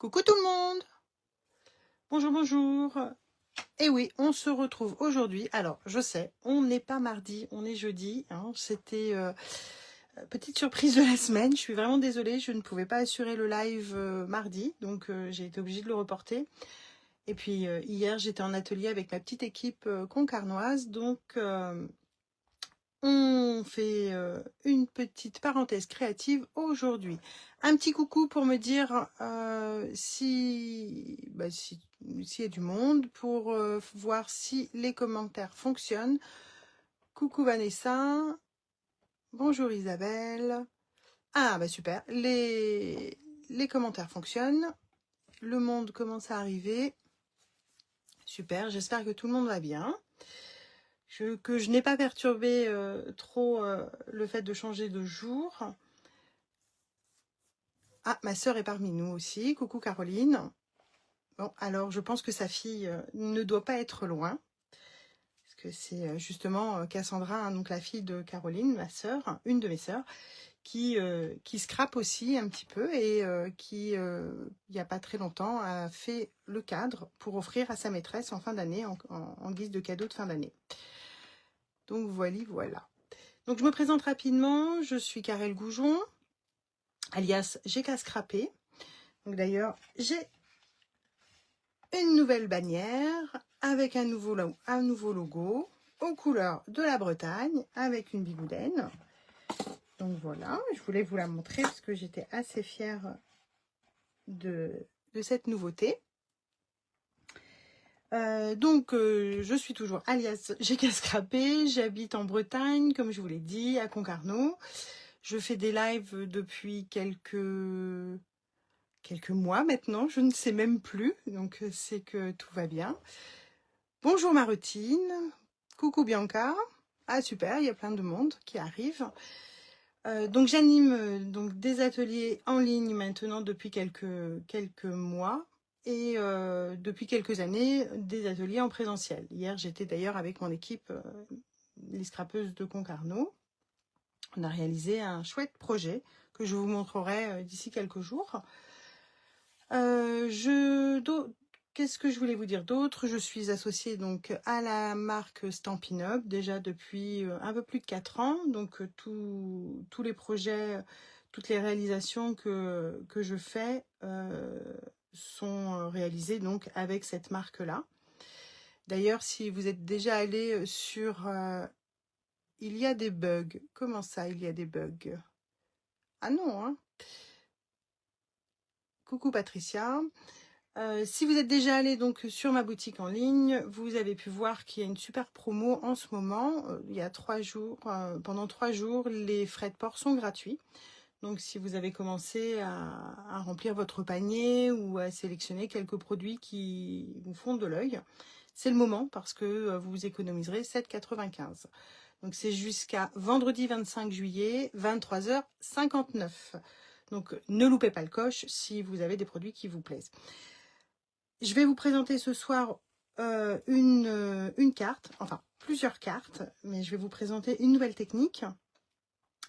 Coucou tout le monde! Bonjour, bonjour! Et oui, on se retrouve aujourd'hui. Alors, je sais, on n'est pas mardi, on est jeudi. Hein. C'était petite surprise de la semaine. Je suis vraiment désolée, je ne pouvais pas assurer le live mardi, donc j'ai été obligée de le reporter. Et puis hier, j'étais en atelier avec ma petite équipe concarnoise, donc on fait une petite parenthèse créative aujourd'hui. Un petit coucou pour me dire s'il y a du monde, pour voir si les commentaires fonctionnent. Coucou Vanessa. Bonjour Isabelle. Ah bah super, les commentaires fonctionnent. Le monde commence à arriver. Super, j'espère que tout le monde va bien. Que je n'ai pas perturbé trop le fait de changer de jour. Ah, ma sœur est parmi nous aussi. Coucou Caroline. Bon, alors je pense que sa fille ne doit pas être loin. Parce que c'est justement Cassandra, hein, donc la fille de Caroline, ma sœur, une de mes sœurs, qui scrape aussi un petit peu et qui, il n'y a pas très longtemps, a fait le cadre pour offrir à sa maîtresse en fin d'année, en guise de cadeau de fin d'année. Donc voilà. Donc je me présente rapidement, je suis Karel Goujon, alias J'ai qu'à scraper. Donc d'ailleurs, j'ai une nouvelle bannière avec un nouveau logo aux couleurs de la Bretagne avec une bigoudaine. Donc voilà, je voulais vous la montrer parce que j'étais assez fière de cette nouveauté. Je suis toujours alias J'ai qu'à scraper, j'habite en Bretagne, comme je vous l'ai dit, à Concarneau. Je fais des lives depuis quelques mois maintenant, je ne sais même plus, donc c'est que tout va bien. Bonjour Marotine, coucou Bianca. Ah super, il y a plein de monde qui arrive. Donc j'anime donc des ateliers en ligne maintenant depuis quelques mois et depuis quelques années des ateliers en présentiel. Hier j'étais d'ailleurs avec mon équipe les scrapeuses de Concarneau. On a réalisé un chouette projet que je vous montrerai d'ici quelques jours. Qu'est-ce que je voulais vous dire d'autre? Je suis associée donc à la marque Stampin' Up déjà depuis un peu plus de 4 ans. Donc tous les projets, toutes les réalisations que je fais sont réalisées donc avec cette marque-là. D'ailleurs, si vous êtes déjà allé sur... il y a des bugs. Comment ça, il y a des bugs? Ah non, hein? Coucou Patricia. Si vous êtes déjà allé donc sur ma boutique en ligne, vous avez pu voir qu'il y a une super promo en ce moment. Il y a 3 jours, pendant 3 jours, les frais de port sont gratuits. Donc si vous avez commencé à remplir votre panier ou à sélectionner quelques produits qui vous font de l'œil, c'est le moment parce que vous économiserez 7,95 €. Donc c'est jusqu'à vendredi 25 juillet, 23h59. Donc ne loupez pas le coche si vous avez des produits qui vous plaisent. Je vais vous présenter ce soir une carte, enfin plusieurs cartes, mais je vais vous présenter une nouvelle technique.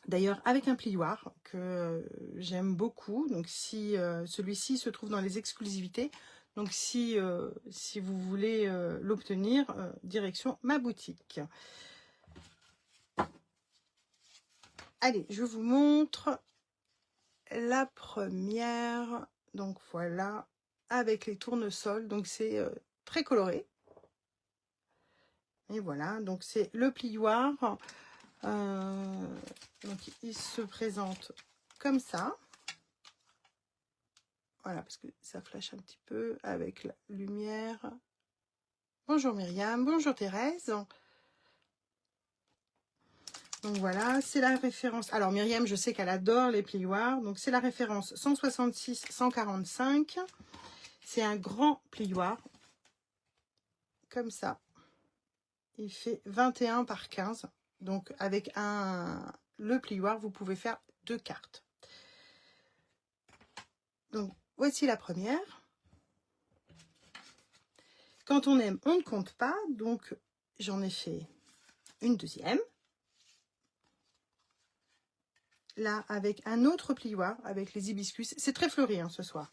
D'ailleurs avec un plioir que j'aime beaucoup. Donc si celui-ci se trouve dans les exclusivités, donc si vous voulez l'obtenir, direction ma boutique. Allez, je vous montre la première. Donc voilà, avec les tournesols. Donc c'est très coloré. Et voilà, donc c'est le plioir. Donc il se présente comme ça. Voilà, parce que ça flash un petit peu avec la lumière. Bonjour Myriam, bonjour Thérèse. Donc voilà, c'est la référence. Alors Myriam, je sais qu'elle adore les plioirs. Donc c'est la référence 166-145. C'est un grand plioir. Comme ça. Il fait 21 par 15. Donc avec le plioir, vous pouvez faire 2 cartes. Donc voici la première. Quand on aime, on ne compte pas. Donc j'en ai fait une deuxième. Là, avec un autre plioir, avec les hibiscus. C'est très fleuri hein, ce soir.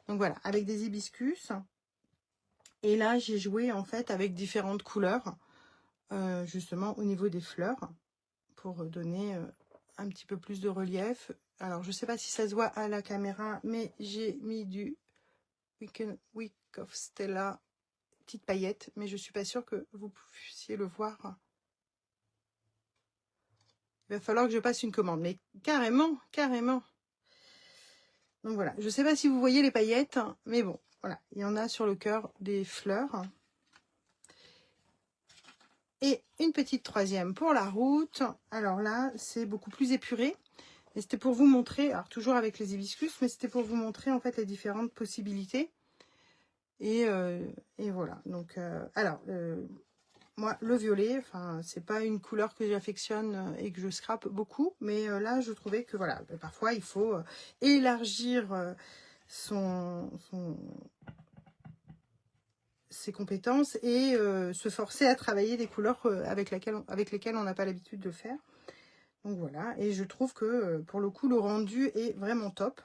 Donc voilà, avec des hibiscus. Et là, j'ai joué en fait avec différentes couleurs, justement au niveau des fleurs, pour donner un petit peu plus de relief. Alors, je ne sais pas si ça se voit à la caméra, mais j'ai mis du Week of Stella, petite paillette, mais je suis pas sûre que vous puissiez le voir. Il va falloir que je passe une commande, mais carrément, carrément. Donc voilà, je ne sais pas si vous voyez les paillettes, mais bon, voilà, il y en a sur le cœur des fleurs. Et une petite troisième pour la route. Alors là, c'est beaucoup plus épuré. Et c'était pour vous montrer, alors toujours avec les hibiscus, mais c'était pour vous montrer en fait les différentes possibilités. Et voilà. Donc, moi, le violet, enfin, c'est pas une couleur que j'affectionne et que je scrape beaucoup, mais là, je trouvais que voilà, parfois il faut élargir ses compétences et se forcer à travailler des couleurs avec lesquelles on n'a pas l'habitude de faire. Donc voilà, et je trouve que pour le coup, le rendu est vraiment top.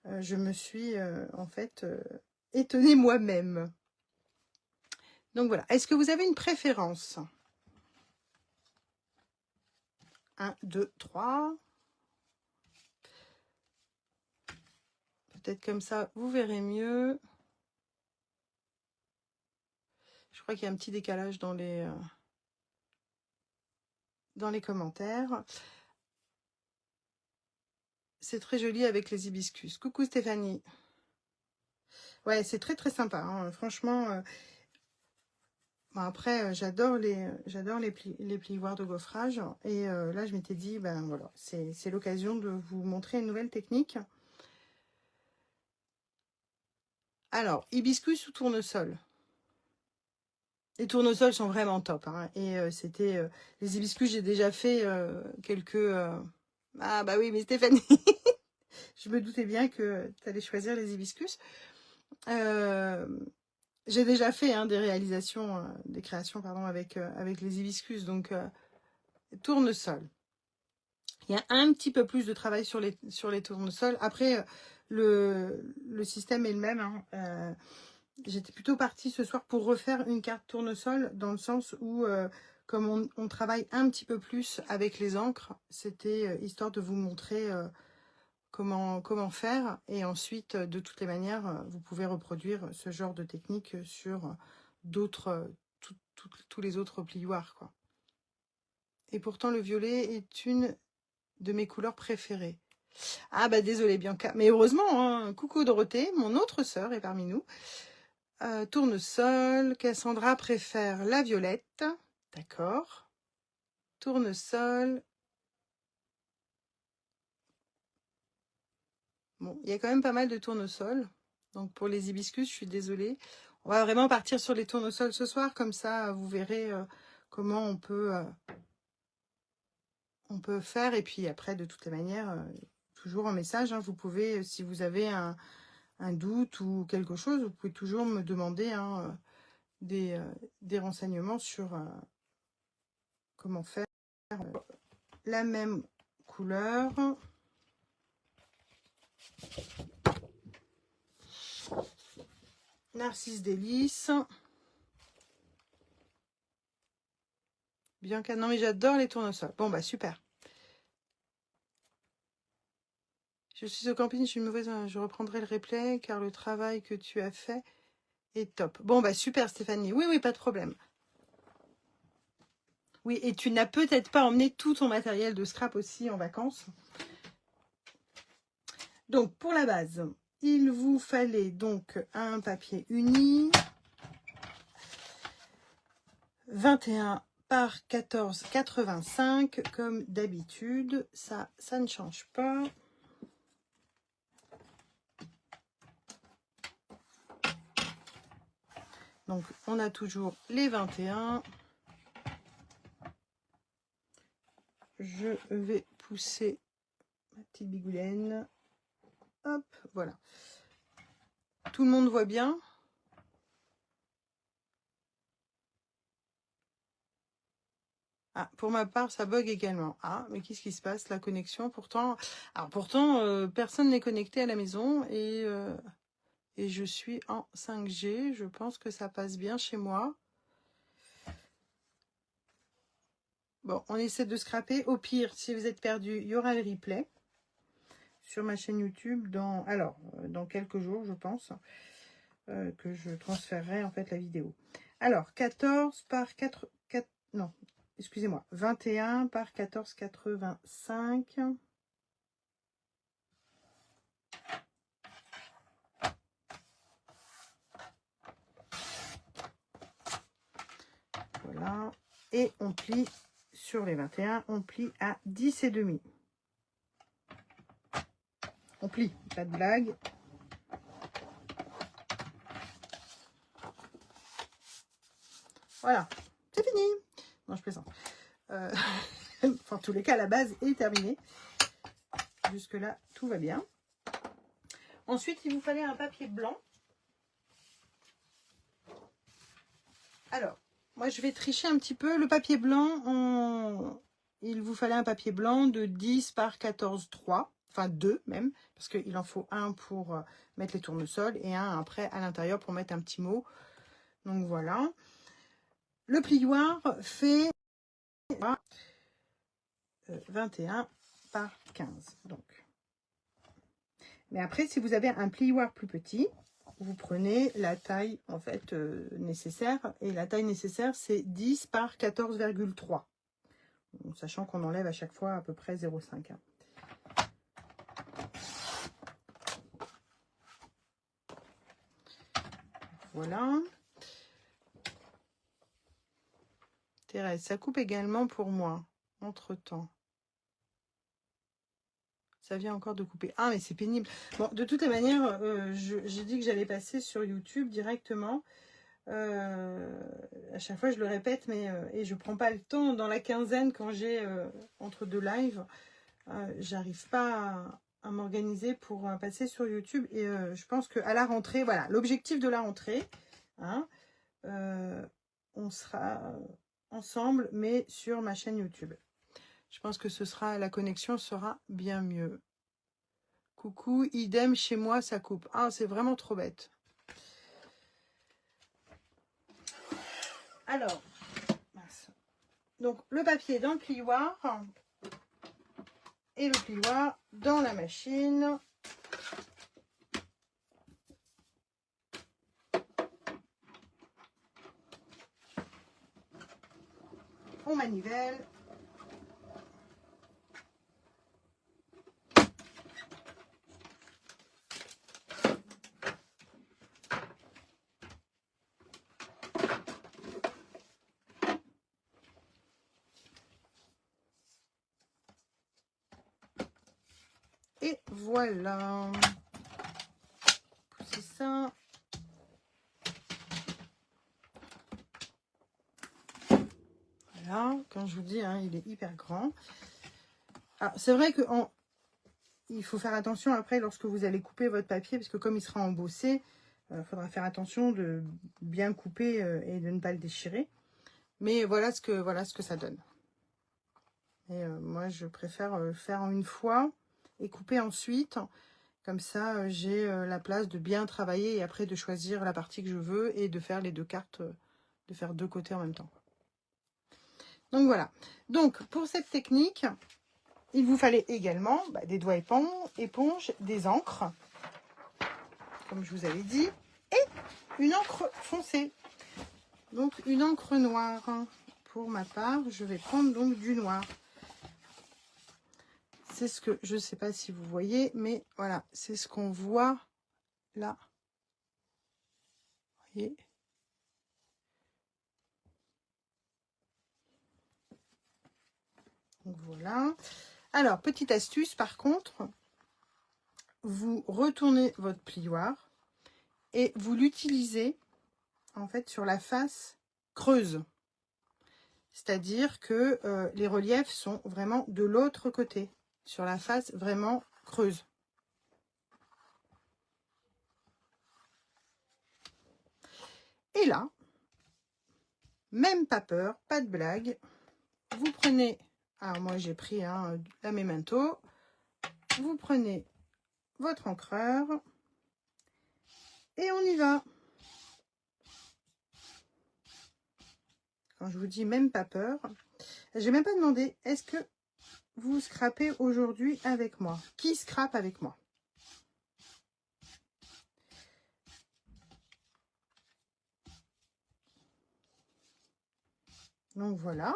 Je me suis en fait étonnée moi-même. Donc voilà, est-ce que vous avez une préférence? 1, 2, 3. Peut-être comme ça, vous verrez mieux. Je crois qu'il y a un petit décalage dans les commentaires. C'est très joli avec les hibiscus. Coucou Stéphanie. Ouais, c'est très très sympa, hein. Franchement. Bon, après, j'adore les plioirs de gaufrage. Et là, je m'étais dit, ben voilà, c'est l'occasion de vous montrer une nouvelle technique. Alors, hibiscus ou tournesol? Les tournesols sont vraiment top, hein. Et c'était les hibiscus, j'ai déjà fait quelques... Ah bah oui, mais Stéphanie, je me doutais bien que tu allais choisir les hibiscus. J'ai déjà fait des réalisations, des créations, pardon, avec les hibiscus, donc tournesol. Il y a un petit peu plus de travail sur les tournesols. Après, le système est le même, hein. J'étais plutôt partie ce soir pour refaire une carte tournesol, dans le sens où, comme on travaille un petit peu plus avec les encres, c'était histoire de vous montrer comment faire. Et ensuite, de toutes les manières, vous pouvez reproduire ce genre de technique sur d'autres, tous les autres plioirs, quoi. Et pourtant, le violet est une de mes couleurs préférées. Ah bah désolée Bianca, mais heureusement, hein. Coucou Dorothée, mon autre sœur est parmi nous. Tournesol, Cassandra préfère la violette, d'accord. Tournesol. Bon, il y a quand même pas mal de tournesols. Donc pour les hibiscus, je suis désolée. On va vraiment partir sur les tournesols ce soir, comme ça vous verrez comment on peut faire. Et puis après, de toutes les manières, toujours un message, hein. Vous pouvez, si vous avez un doute ou quelque chose, vous pouvez toujours me demander des renseignements sur comment faire la même couleur. Narcisse délice. Bianca, non mais j'adore les tournesols. Bon bah super. Je suis au camping, je suis une mauvaise, je reprendrai le replay car le travail que tu as fait est top. Bon bah super Stéphanie, oui pas de problème. Oui, et tu n'as peut-être pas emmené tout ton matériel de scrap aussi en vacances. Donc pour la base, il vous fallait donc un papier uni, 21 par 14,85 comme d'habitude, ça ne change pas. Donc, on a toujours les 21. Je vais pousser ma petite bigoulaine. Hop, voilà. Tout le monde voit bien. Ah, pour ma part, ça bug également. Ah, mais qu'est-ce qui se passe? La connexion, pourtant... Alors, pourtant, personne n'est connecté à la maison et... et je suis en 5G. Je pense que ça passe bien chez moi. Bon, on essaie de scraper. Au pire, si vous êtes perdu, il y aura le replay sur ma chaîne YouTube dans quelques jours, je pense, que je transférerai en fait la vidéo. Alors, 14 par 4 non, excusez-moi, 21 par 14,85. Voilà. Et on plie sur les 21, on plie à 10,5. On plie, pas de blague. Voilà, c'est fini. Non, je plaisante. Enfin, en tous les cas, la base est terminée. Jusque-là, tout va bien. Ensuite, il vous fallait un papier blanc. Alors, moi, je vais tricher un petit peu. Le papier blanc, il vous fallait un papier blanc de 10 par 14,3. Enfin, 2 même, parce qu'il en faut un pour mettre les tournesols et un après à l'intérieur pour mettre un petit mot. Donc, voilà. Le plioir fait 21 par 15. Donc. Mais après, si vous avez un plioir plus petit, vous prenez la taille en fait nécessaire. Et la taille nécessaire, c'est 10 par 14,3. Sachant qu'on enlève à chaque fois à peu près 0,5. Hein. Voilà. Thérèse, ça coupe également pour moi, entre-temps. Ça vient encore de couper. Ah, mais c'est pénible. Bon, de toutes les manières, j'ai dit que j'allais passer sur YouTube directement. À chaque fois, je le répète, mais et je prends pas le temps. Dans la quinzaine, quand j'ai entre deux lives, j'arrive pas à m'organiser pour passer sur YouTube. Et je pense qu'à la rentrée, voilà, l'objectif de la rentrée, hein, on sera ensemble, mais sur ma chaîne YouTube. Je pense que la connexion sera bien mieux. Coucou, idem, chez moi, ça coupe. Ah, c'est vraiment trop bête. Alors, donc le papier dans le plioir et le plioir dans la machine. On manivelle. Et voilà. Poussez ça. Voilà, quand je vous dis, hein, il est hyper grand. C'est vrai que il faut faire attention après lorsque vous allez couper votre papier, parce que comme il sera embossé, il faudra faire attention de bien couper et de ne pas le déchirer. Mais voilà ce que ça donne. Et moi, je préfère faire en une fois et couper ensuite. Comme ça, j'ai la place de bien travailler et après de choisir la partie que je veux et de faire les deux cartes, de faire deux côtés en même temps. Donc voilà. Donc pour cette technique, il vous fallait également des doigts éponge, des encres, comme je vous avais dit, et une encre foncée. Donc une encre noire. Pour ma part, je vais prendre donc du noir. C'est ce que, je ne sais pas si vous voyez, mais voilà, c'est ce qu'on voit là. Vous voyez ? Donc voilà. Alors, petite astuce, par contre, vous retournez votre plioir et vous l'utilisez en fait sur la face creuse. C'est-à-dire que les reliefs sont vraiment de l'autre côté, sur la face vraiment creuse. Et là, même pas peur, pas de blague, vous prenez, alors moi j'ai pris la Memento, vous prenez votre encreur Et on y va. Quand je vous dis même pas peur, j'ai même pas demandé, est-ce que vous scrapez aujourd'hui avec moi? Qui scrape avec moi? Donc voilà.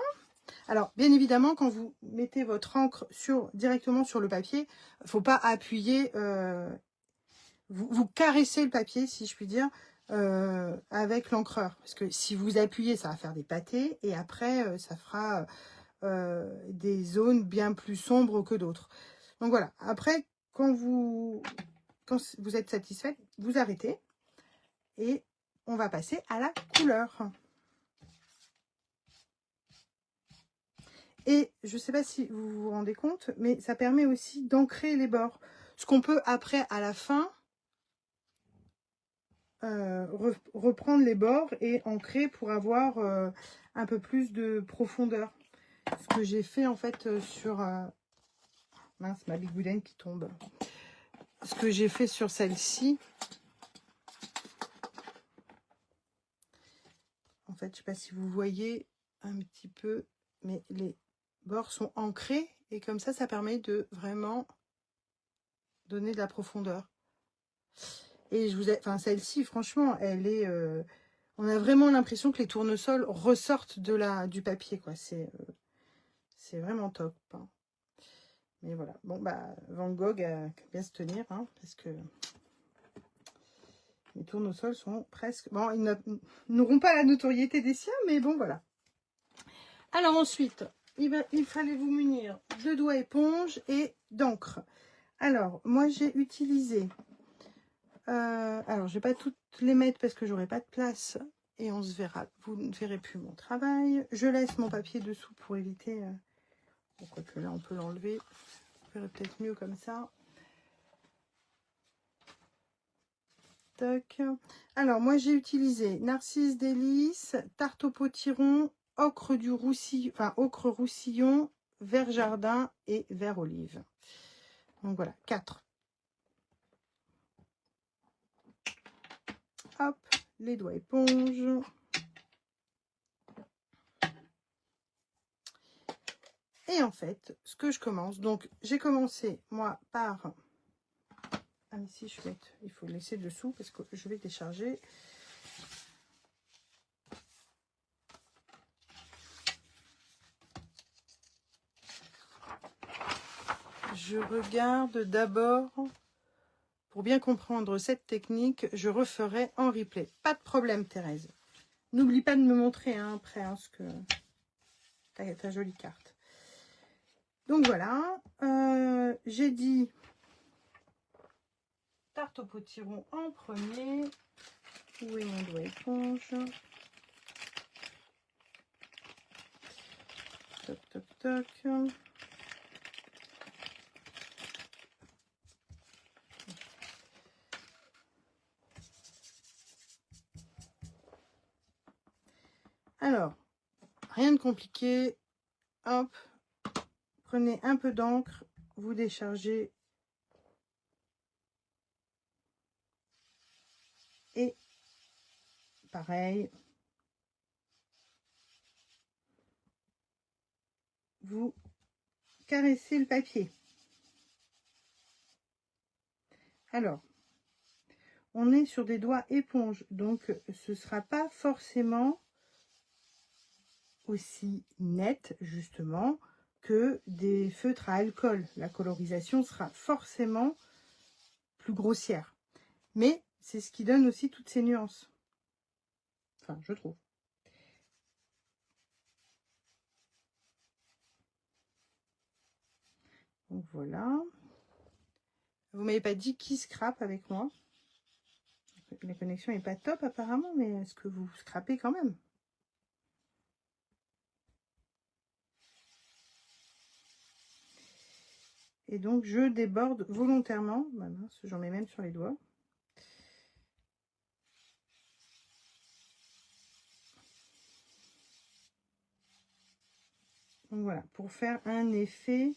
Alors, bien évidemment, quand vous mettez votre encre directement sur le papier, il ne faut pas appuyer, vous caressez le papier, si je puis dire, avec l'encreur. Parce que si vous appuyez, ça va faire des pâtés, et après, ça fera des zones bien plus sombres que d'autres. Donc voilà, après, quand vous êtes satisfait, vous arrêtez, et on va passer à la couleur. Et je ne sais pas si vous vous rendez compte, mais ça permet aussi d'ancrer les bords. Ce qu'on peut après, à la fin, reprendre les bords et ancrer pour avoir un peu plus de profondeur. Ce que j'ai fait en fait sur... mince, ma bigouden qui tombe. Ce que j'ai fait sur celle-ci. En fait, je ne sais pas si vous voyez un petit peu, mais les bords sont ancrés. Et comme ça permet de vraiment donner de la profondeur. Et je vous ai, enfin celle-ci, franchement, elle est, on a vraiment l'impression que les tournesols ressortent du papier, quoi. C'est vraiment top. Hein. Mais voilà, bon bah Van Gogh a bien se tenir, hein, parce que les tournesols sont presque, bon, ils n'auront pas la notoriété des siens, mais bon voilà. Alors ensuite, il fallait vous munir de doigts éponge et d'encre. Alors moi j'ai utilisé. Alors, je ne vais pas toutes les mettre parce que j'aurai pas de place et on se verra. Vous ne verrez plus mon travail. Je laisse mon papier dessous pour éviter. Quoique là, on peut l'enlever. Vous verrez peut-être mieux comme ça. Toc. Alors, moi, j'ai utilisé Narcisse Délice, Tarte au potiron, ocre du roussillon, enfin ocre roussillon, vert jardin et vert olive. Donc voilà, 4. Hop, les doigts éponge. Et en fait, ce que je commence, donc j'ai commencé moi par... Ah mais si, il faut laisser dessous parce que je vais décharger. Je regarde d'abord, pour bien comprendre cette technique, je referai en replay. Pas de problème Thérèse. N'oublie pas de me montrer hein, après ce que... ta jolie carte. Donc voilà, j'ai dit tarte au potiron en premier. Où est mon doigt éponge? Toc, toc, toc. Alors, rien de compliqué. Hop, prenez un peu d'encre, vous déchargez. Et pareil, vous caressez le papier. Alors, on est sur des doigts éponge, donc ce ne sera pas forcément aussi net, justement, que des feutres à alcool. La colorisation sera forcément plus grossière. Mais c'est ce qui donne aussi toutes ces nuances. Enfin, je trouve. Donc voilà. Vous m'avez pas dit qui scrape avec moi. La connexion n'est pas top apparemment, mais est-ce que vous scrapez quand même? Et donc je déborde volontairement. Bah mince, j'en mets même sur les doigts. Donc voilà, pour faire un effet,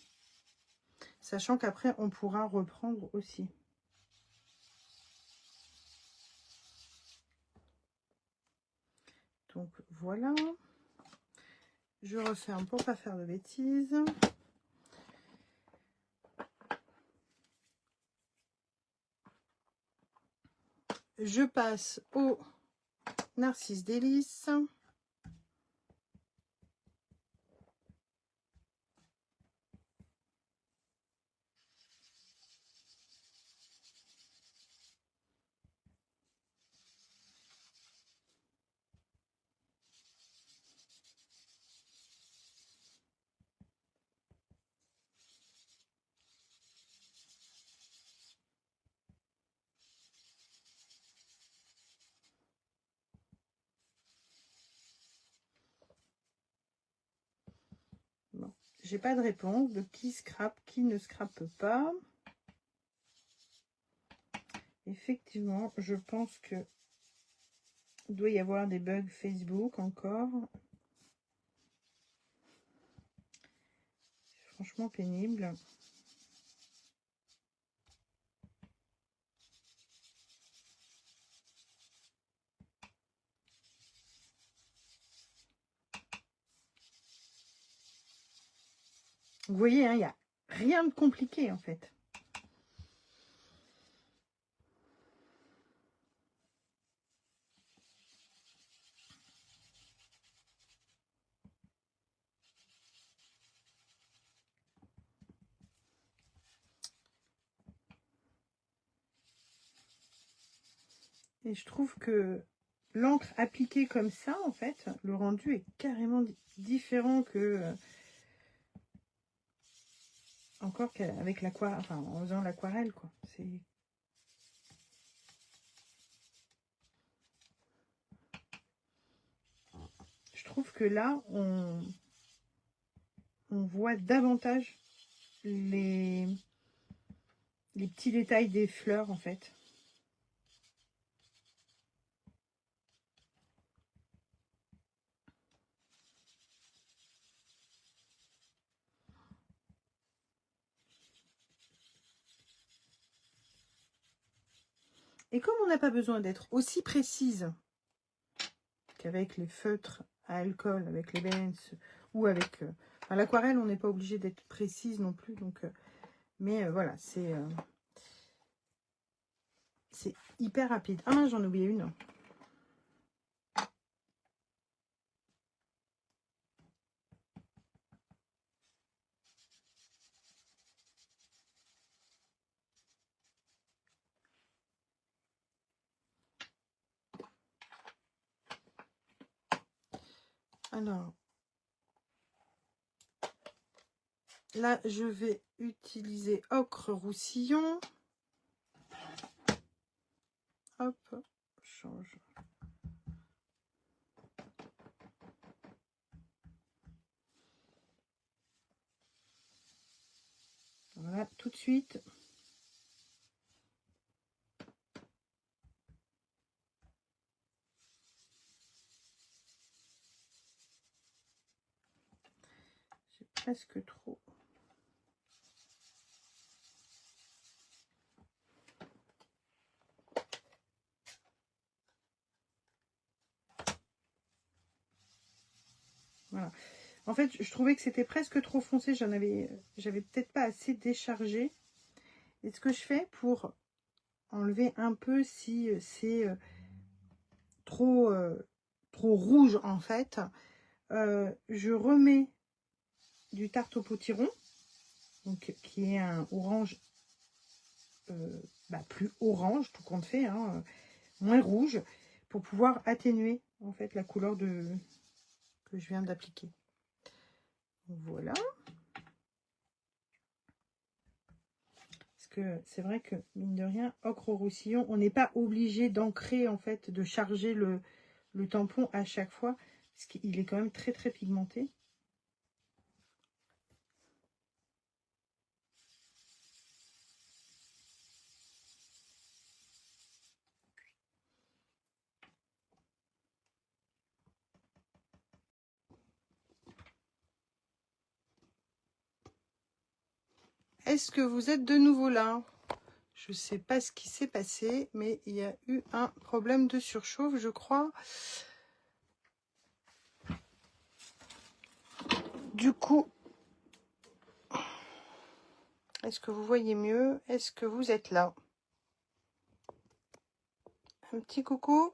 sachant qu'après on pourra reprendre aussi. Donc voilà. Je referme pour pas faire de bêtises. Je passe au Narcisse Délice. Bon, j'ai pas de réponse de qui scrape, qui ne scrape pas. Effectivement, je pense que il doit y avoir des bugs Facebook encore. Franchement pénible. Vous voyez, hein, il n'y a rien de compliqué en fait. Et je trouve que l'encre appliquée comme ça, en fait, le rendu est carrément différent que encore qu'avec l'aquarelle, enfin en faisant l'aquarelle, quoi. C'est je trouve que là, on voit davantage les petits détails des fleurs, en fait. Et comme on n'a pas besoin d'être aussi précise qu'avec les feutres à alcool, avec les Benz ou avec l'aquarelle, on n'est pas obligé d'être précise non plus. Donc, mais voilà, c'est hyper rapide. Ah mince, j'en ai oublié une. Alors, là, je vais utiliser ocre roussillon. Hop, change. Voilà, tout de suite. J'ai presque trop. Voilà. En fait, je trouvais que c'était presque trop foncé. J'avais peut-être pas assez déchargé. Et ce que je fais pour enlever un peu si c'est trop rouge en fait, je remets du tarte au potiron, donc qui est un orange plus orange, tout compte fait, hein, moins rouge, pour pouvoir atténuer en fait la couleur que je viens d'appliquer. Voilà. Parce que c'est vrai que, mine de rien, ocre au roussillon, on n'est pas obligé d'ancrer, en fait, de charger le tampon à chaque fois, parce qu'il est quand même très très pigmenté. Est-ce que vous êtes de nouveau là? Je ne sais pas ce qui s'est passé, mais il y a eu un problème de surchauffe, je crois. Du coup, est-ce que vous voyez mieux? Est-ce que vous êtes là? Un petit coucou.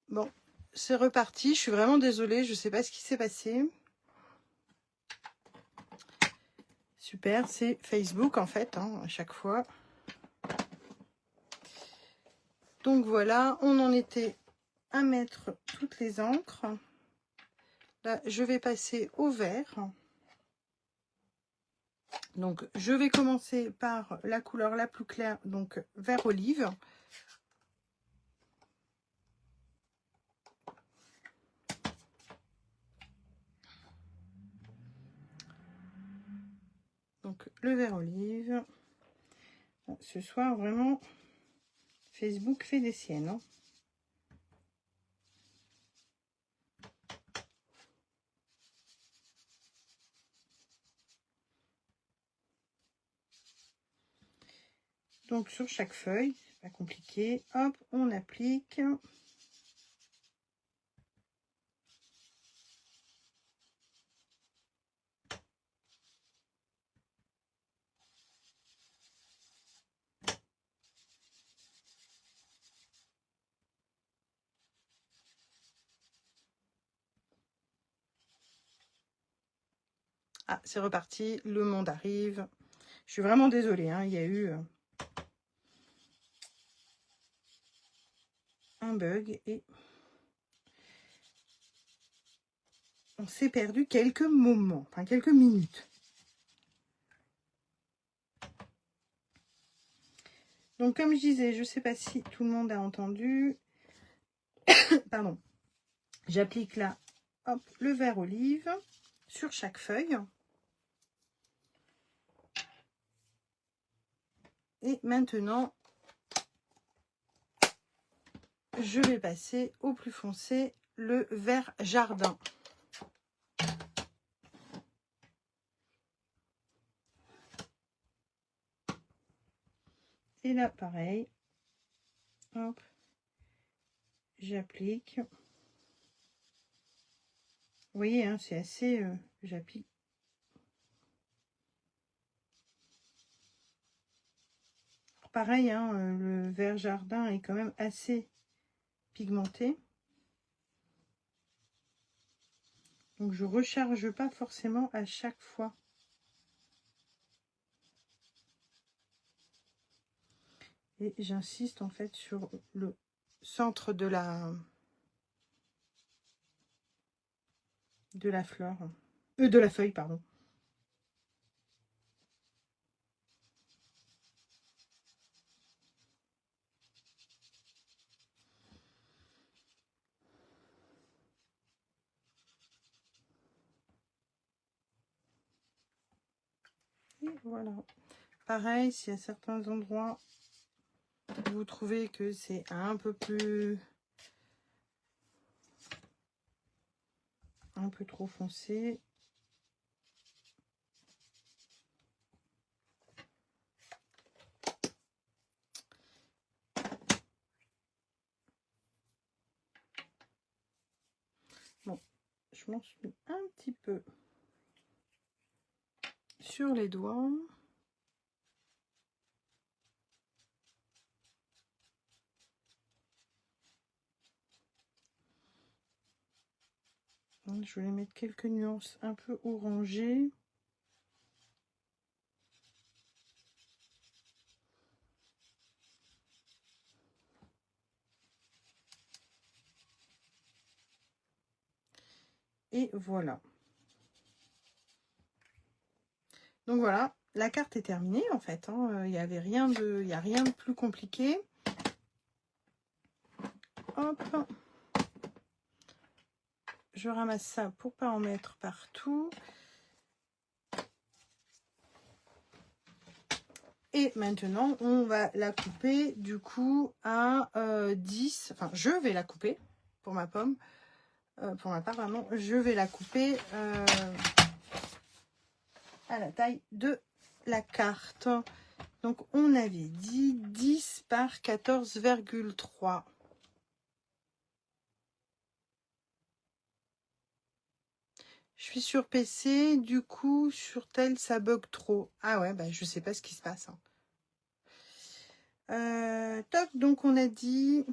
Bon, c'est reparti. Je suis vraiment désolée. Je ne sais pas ce qui s'est passé. Super, c'est Facebook en fait, hein, à chaque fois. Donc voilà, on en était à mettre toutes les encres. Là, je vais passer au vert. Donc, je vais commencer par la couleur la plus claire, donc vert olive. Donc, le vert olive. Ce soir, vraiment, Facebook fait des siennes. Hein. Donc, sur chaque feuille, c'est pas compliqué. Hop, on applique. Ah, c'est reparti, le monde arrive. Je suis vraiment désolée, hein, il y a eu un bug et on s'est perdu quelques moments, enfin quelques minutes. Donc comme je disais, je ne sais pas si tout le monde a entendu. Pardon. J'applique là, hop, le vert olive sur chaque feuille. Et maintenant, je vais passer au plus foncé, le vert jardin. Et là, pareil, hop, j'applique. Vous voyez, hein, c'est assez, j'applique. Pareil, hein, le vert jardin est quand même assez pigmenté. Donc, je recharge pas forcément à chaque fois. Et j'insiste en fait sur le centre de la fleur. De la feuille, pardon. Et voilà. Pareil, si à certains endroits, vous trouvez que c'est un peu trop foncé. Bon, je m'en suis mis un petit peu sur les doigts. Je vais mettre quelques nuances un peu orangées. Et voilà. Donc voilà, la carte est terminée en fait. Il n'y avait rien de, il n'y a rien de plus compliqué. Hop. Je ramasse ça pour pas en mettre partout. Et maintenant, on va la couper du coup à 10. Enfin, je vais la couper pour ma pomme. Pour ma part, vraiment, je vais la couper à la taille de la carte. Donc, on avait dit 10 par 14,3. Je suis sur PC, du coup, sur tel, ça bug trop. Ah ouais, bah, je sais pas ce qui se passe. Hein. Toc, donc on a dit...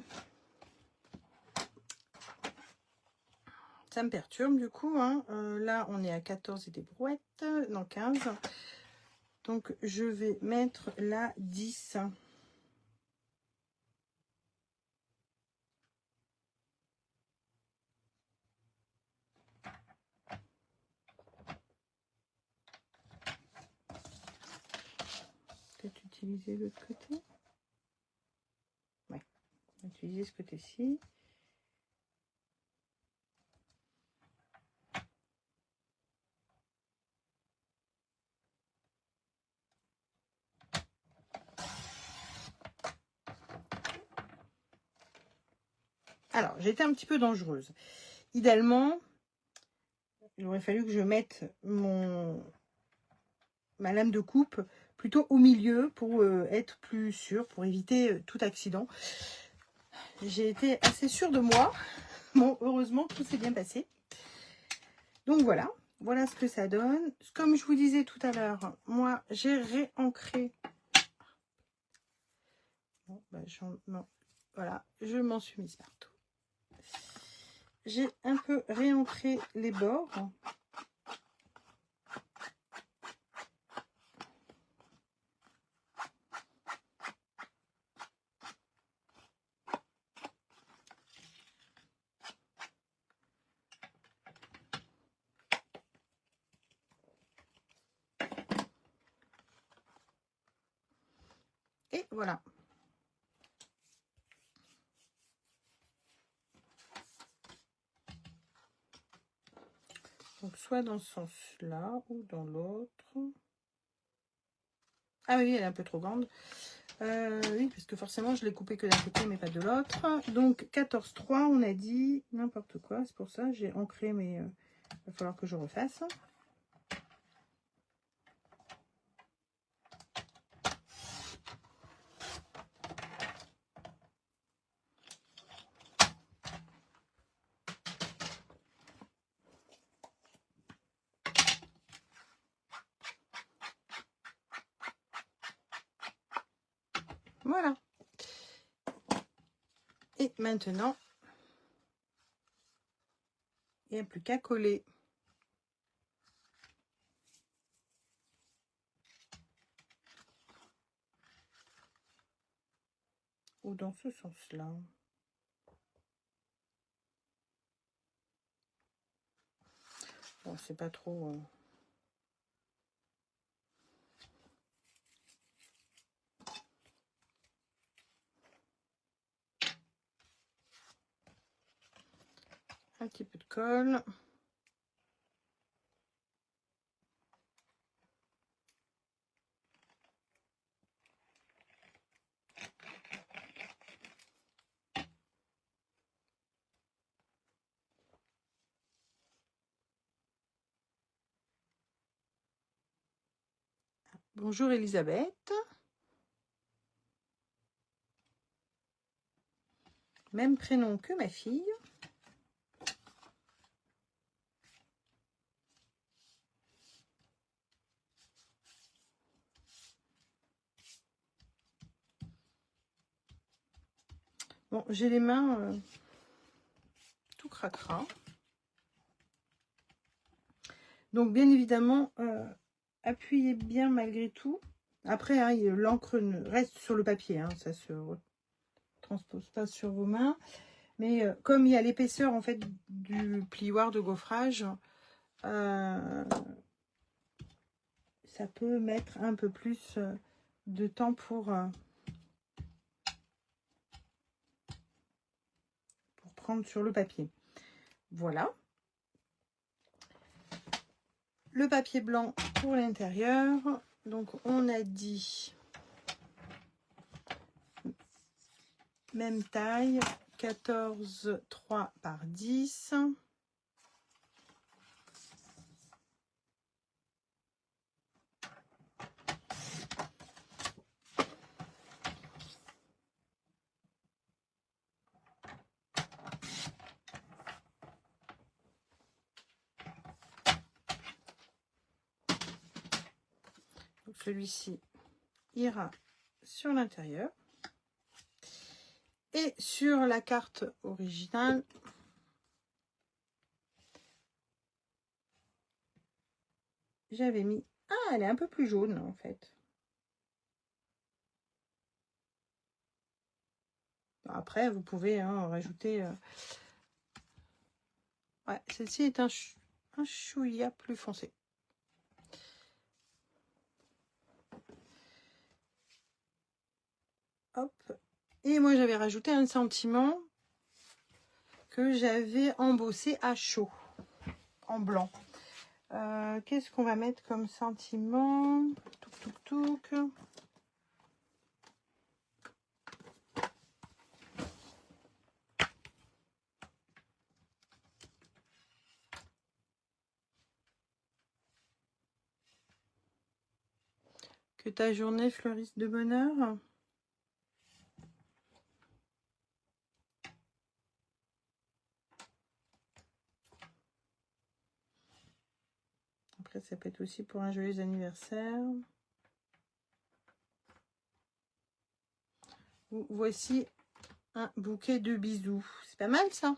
Ça me perturbe du coup. Hein. Là, on est à 14 et des brouettes. Non, 15. Donc, je vais mettre la 10. Peut-être utiliser l'autre côté. Ouais, on va utiliser ce côté-ci. Alors, j'ai été un petit peu dangereuse. Idéalement, il aurait fallu que je mette ma lame de coupe plutôt au milieu pour être plus sûre, pour éviter tout accident. J'ai été assez sûre de moi. Bon, heureusement, tout s'est bien passé. Donc voilà, voilà ce que ça donne. Comme je vous disais tout à l'heure, moi, j'ai réancré. Bon, bah, non, voilà, je m'en suis mise partout. J'ai un peu réancré les bords. Et voilà. Donc, soit dans ce sens-là ou dans l'autre. Ah oui, elle est un peu trop grande. Oui, parce que forcément, je l'ai coupé que d'un côté, mais pas de l'autre. Donc, 14,3, on a dit n'importe quoi. C'est pour ça j'ai ancré, mais il va falloir que je refasse. Voilà. Et maintenant, il n'y a plus qu'à coller. Ou dans ce sens-là. Bon, c'est pas trop... Un petit peu de colle. Bonjour Elisabeth. Même prénom que ma fille. Bon, j'ai les mains tout cracra. Donc, bien évidemment, appuyez bien malgré tout. Après, hein, l'encre reste sur le papier. Hein, ça se transpose pas sur vos mains. Mais comme il y a l'épaisseur en fait du plioir de gaufrage, ça peut mettre un peu plus de temps pour prendre sur le papier. Voilà. Le papier blanc pour l'intérieur. Donc, on a dit même taille, 14,3 par 10. celui-ci ira sur l'intérieur. Et sur la carte originale, j'avais mis... Ah, elle est un peu plus jaune en fait. Après, vous pouvez rajouter... Ouais, celle-ci est un chouïa plus foncé. Hop. Et moi, j'avais rajouté un sentiment que j'avais embossé à chaud, en blanc. Qu'est-ce qu'on va mettre comme sentiment? Touc, touc, touc. Que ta journée fleurisse de bonheur. Après, ça peut être aussi pour un joyeux anniversaire. Voici un bouquet de bisous. C'est pas mal ça.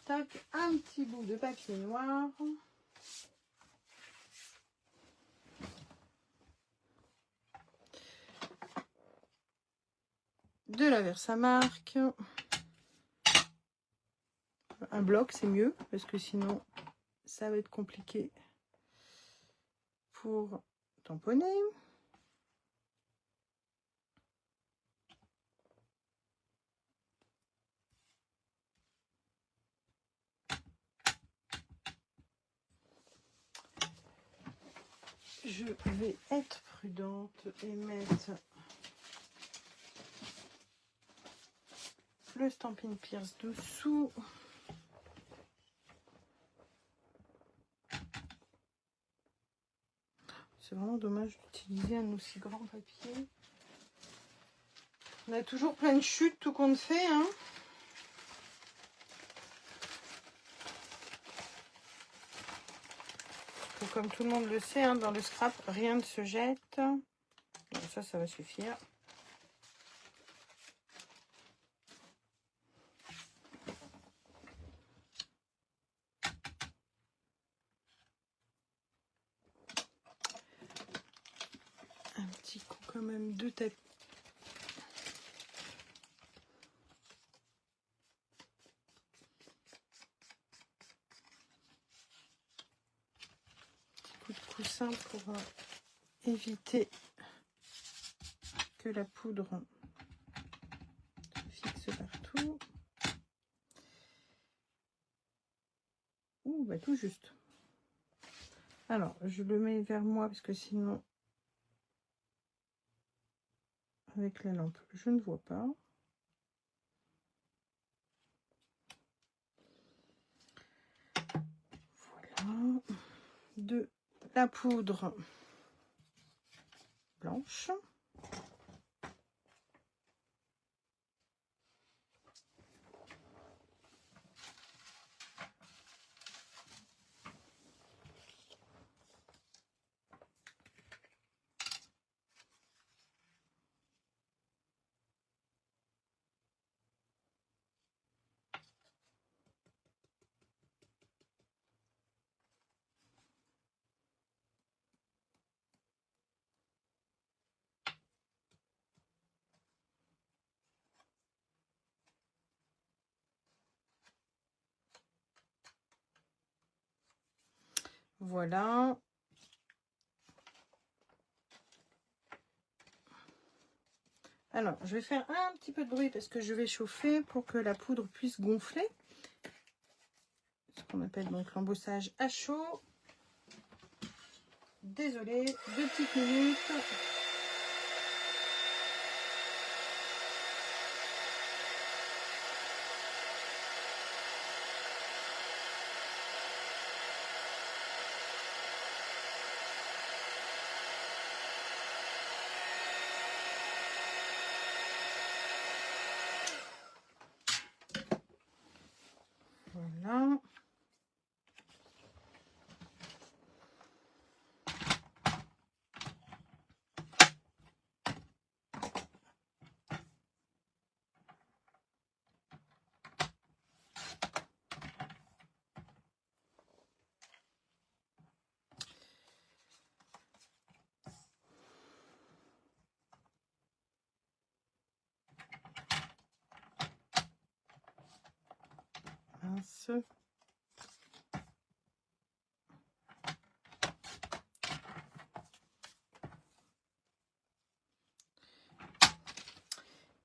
Tac, un petit bout de papier noir. De la Versamark. Un bloc, c'est mieux, parce que sinon, ça va être compliqué pour tamponner. Je vais être prudente et mettre le Stampin' Pierce dessous. C'est vraiment dommage d'utiliser un aussi grand papier. On a toujours plein de chutes, tout compte fait, hein. Donc, comme tout le monde le sait, hein, dans le scrap, rien ne se jette. Donc, ça va suffire. Un petit coup quand même de tapis. Coup de coussin pour éviter que la poudre se fixe partout. Ouh, bah tout juste. Alors, je le mets vers moi parce que sinon, avec la lampe, je ne vois pas. Voilà. De la poudre blanche. Voilà. Alors, je vais faire un petit peu de bruit parce que je vais chauffer pour que la poudre puisse gonfler. Ce qu'on appelle donc l'embossage à chaud. Désolée, 2 petites minutes. pince.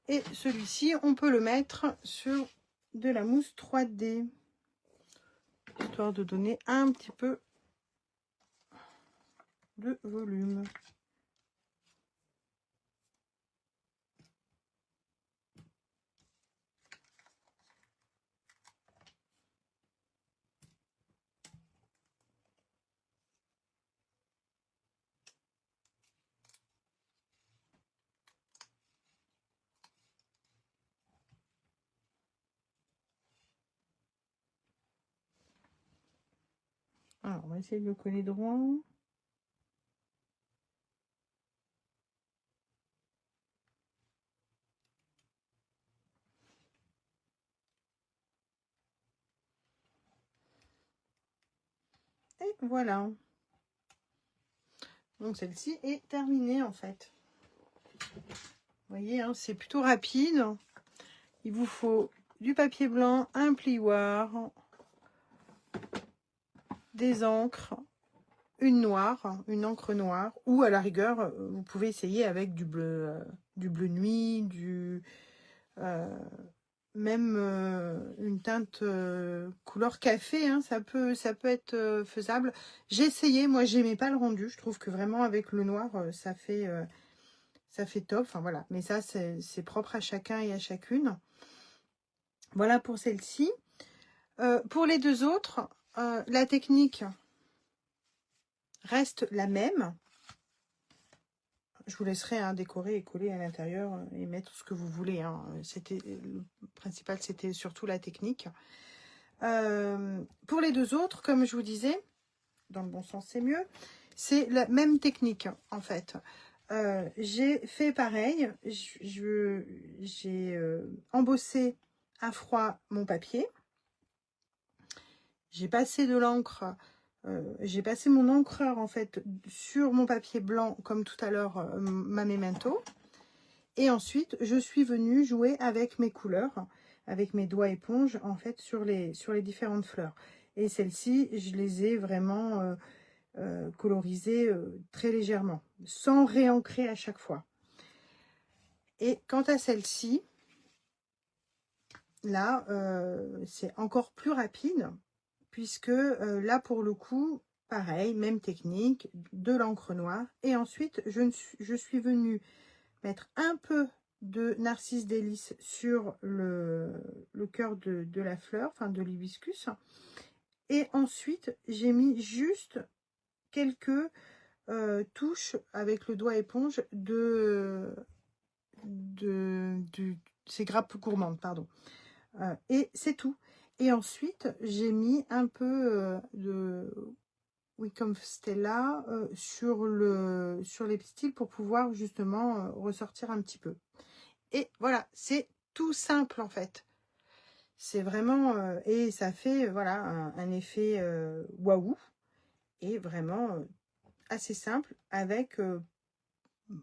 Et celui-ci, on peut le mettre sur de la mousse 3D, histoire de donner un petit peu de volume. Alors, on va essayer de le coller droit. Et voilà. Donc celle-ci est terminée en fait. Vous voyez, hein, c'est plutôt rapide. Il vous faut du papier blanc, un plioir, des encres, une encre noire, ou à la rigueur, vous pouvez essayer avec du bleu nuit, même une teinte couleur café, hein, ça peut être faisable. J'ai essayé, moi j'aimais pas le rendu, je trouve que vraiment avec le noir ça fait top, enfin voilà, mais ça c'est propre à chacun et à chacune. Voilà pour celle-ci. Pour les deux autres, la technique reste la même. Je vous laisserai décorer et coller à l'intérieur et mettre ce que vous voulez. Hein. Le principal, c'était surtout la technique. Pour les deux autres, comme je vous disais, dans le bon sens, c'est mieux. C'est la même technique, en fait. J'ai fait pareil. J'ai embossé à froid mon papier. J'ai passé de l'encre. J'ai passé mon encreur en fait sur mon papier blanc comme tout à l'heure ma Memento, et ensuite je suis venue jouer avec mes couleurs, avec mes doigts éponge en fait sur les différentes fleurs, et celles-ci je les ai vraiment colorisées très légèrement sans réancrer à chaque fois. Et quant à celle-ci là, c'est encore plus rapide, puisque là pour le coup pareil, même technique, de l'encre noire, et ensuite je suis venue mettre un peu de Narcisse Délice sur le cœur de la fleur, enfin de l'hibiscus, et ensuite j'ai mis juste quelques touches avec le doigt éponge ces grappes gourmandes, pardon, et c'est tout. Et ensuite j'ai mis un peu de Wickham Stella sur les petits pour pouvoir justement ressortir un petit peu. Et voilà, c'est tout simple en fait. C'est vraiment et ça fait voilà un effet waouh, et vraiment assez simple, avec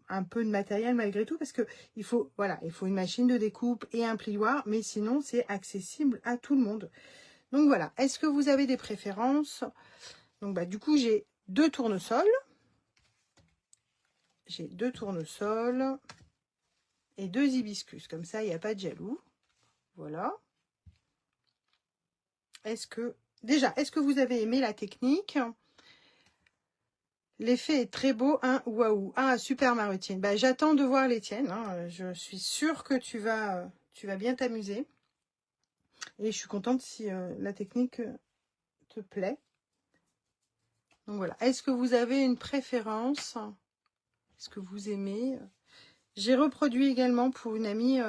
un peu de matériel malgré tout, parce que il faut une machine de découpe et un plioir, mais sinon c'est accessible à tout le monde. Donc voilà, est-ce que vous avez des préférences? Donc du coup j'ai deux tournesols. J'ai deux tournesols et deux hibiscus. Comme ça, il n'y a pas de jaloux. Voilà. Est-ce que vous avez aimé la technique? L'effet est très beau, hein? Waouh! Ah, super Marutine. J'attends de voir les tiennes. Hein. Je suis sûre que tu vas bien t'amuser. Et je suis contente si la technique te plaît. Donc voilà. Est-ce que vous avez une préférence? Est-ce que vous aimez? J'ai reproduit également pour une amie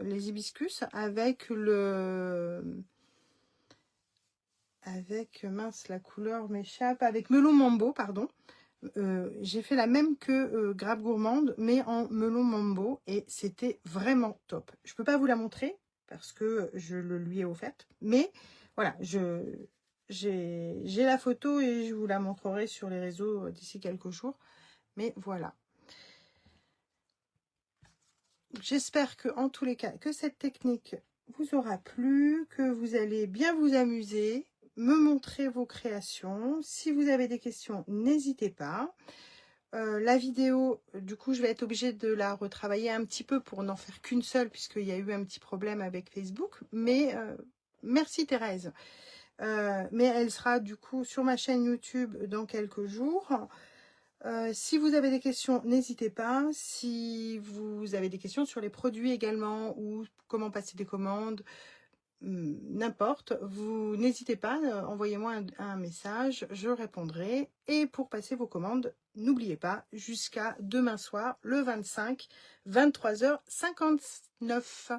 les hibiscus avec mince, la couleur m'échappe, avec melon mambo, pardon. J'ai fait la même que grappe gourmande, mais en melon mambo, et c'était vraiment top. Je peux pas vous la montrer parce que je le lui ai offerte, mais voilà, j'ai la photo et je vous la montrerai sur les réseaux d'ici quelques jours. Mais voilà. J'espère que en tous les cas, que cette technique vous aura plu, que vous allez bien vous amuser, me montrer vos créations. Si vous avez des questions, n'hésitez pas. La vidéo, du coup, je vais être obligée de la retravailler un petit peu pour n'en faire qu'une seule, puisqu'il y a eu un petit problème avec Facebook. Mais merci Thérèse. Mais elle sera du coup sur ma chaîne YouTube dans quelques jours. Si vous avez des questions, n'hésitez pas. Si vous avez des questions sur les produits également, ou comment passer des commandes, n'importe, vous n'hésitez pas, envoyez-moi un message, je répondrai. Et pour passer vos commandes, n'oubliez pas, jusqu'à demain soir, le 25, 23h59.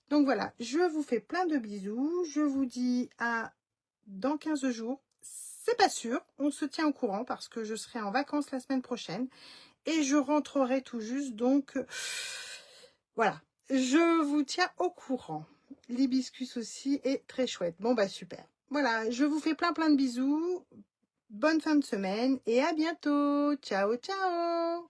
Donc voilà, je vous fais plein de bisous, je vous dis à dans 15 jours. C'est pas sûr, on se tient au courant parce que je serai en vacances la semaine prochaine et je rentrerai tout juste, donc voilà, je vous tiens au courant. L'hibiscus aussi est très chouette. Bon bah super. Voilà, je vous fais plein de bisous. Bonne fin de semaine et à bientôt. Ciao, ciao.